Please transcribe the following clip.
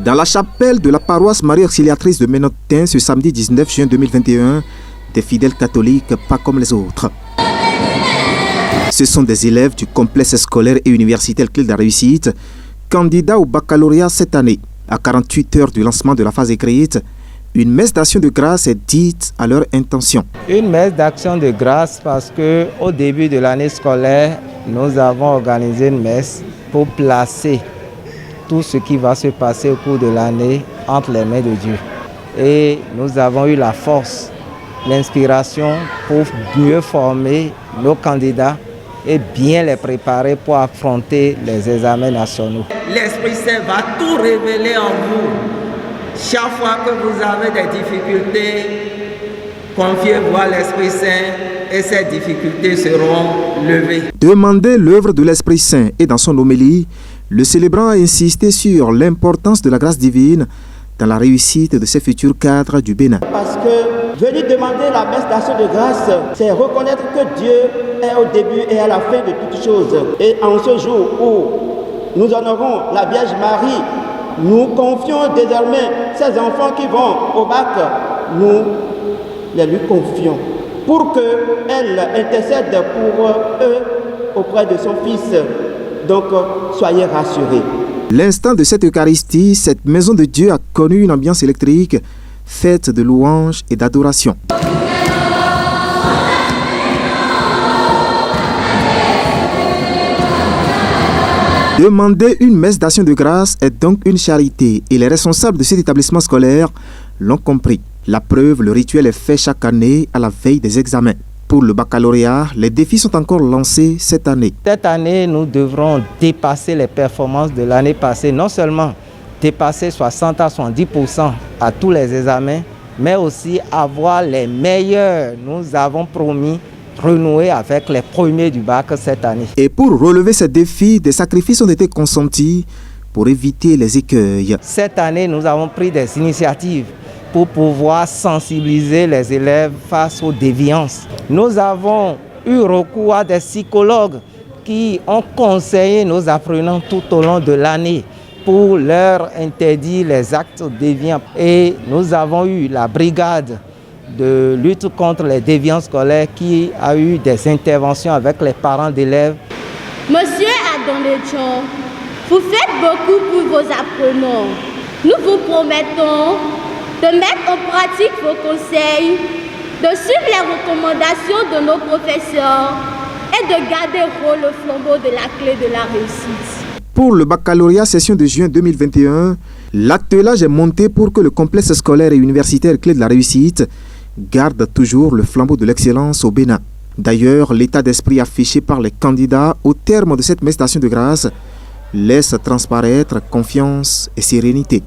Dans la chapelle de la paroisse Marie Auxiliatrice de Ménotin, ce samedi 19 juin 2021, des fidèles catholiques pas comme les autres. Ce sont des élèves du complexe scolaire et universitaire Clé de la Réussite, candidats au baccalauréat cette année. À 48 heures du lancement de la phase écrite, une messe d'action de grâce est dite à leur intention. Une messe d'action de grâce parce qu'au début de l'année scolaire, nous avons organisé une messe pour placer tout ce qui va se passer au cours de l'année entre les mains de Dieu. Et nous avons eu la force, l'inspiration pour mieux former nos candidats et bien les préparer pour affronter les examens nationaux. L'Esprit Saint va tout révéler en vous. Chaque fois que vous avez des difficultés, confiez-vous à l'Esprit Saint et ces difficultés seront levées. Demandez l'œuvre de l'Esprit Saint et dans son homélie, le célébrant a insisté sur l'importance de la grâce divine dans la réussite de ces futurs cadres du Bénin. Parce que venir demander la messe d'action de grâce, c'est reconnaître que Dieu est au début et à la fin de toutes choses. Et en ce jour où nous honorons la Vierge Marie, nous confions désormais ces enfants qui vont au bac, nous les lui confions pour qu'elle intercède pour eux auprès de son Fils. Donc, soyez rassurés. L'instant de cette Eucharistie, cette maison de Dieu a connu une ambiance électrique, faite de louanges et d'adoration. Demander une messe d'action de grâce est donc une charité et les responsables de cet établissement scolaire l'ont compris. La preuve, le rituel est fait chaque année à la veille des examens. Pour le baccalauréat, les défis sont encore lancés cette année. Cette année, nous devrons dépasser les performances de l'année passée. Non seulement dépasser 60 à 70% à tous les examens, mais aussi avoir les meilleurs. Nous avons promis renouer avec les premiers du bac cette année. Et pour relever ces défis, des sacrifices ont été consentis pour éviter les écueils. Cette année, nous avons pris des initiatives pour pouvoir sensibiliser les élèves face aux déviances. Nous avons eu recours à des psychologues qui ont conseillé nos apprenants tout au long de l'année pour leur interdire les actes déviants. Et nous avons eu la brigade de lutte contre les déviances scolaires qui a eu des interventions avec les parents d'élèves. Monsieur Adonetchon, vous faites beaucoup pour vos apprenants. Nous vous promettons de mettre en pratique vos conseils, de suivre les recommandations de nos professeurs et de garder haut le flambeau de la clé de la réussite. Pour le baccalauréat session de juin 2021, l'attelage est monté pour que le complexe scolaire et universitaire Clé de la Réussite garde toujours le flambeau de l'excellence au Bénin. D'ailleurs, l'état d'esprit affiché par les candidats au terme de cette messe d'action de grâce laisse transparaître confiance et sérénité.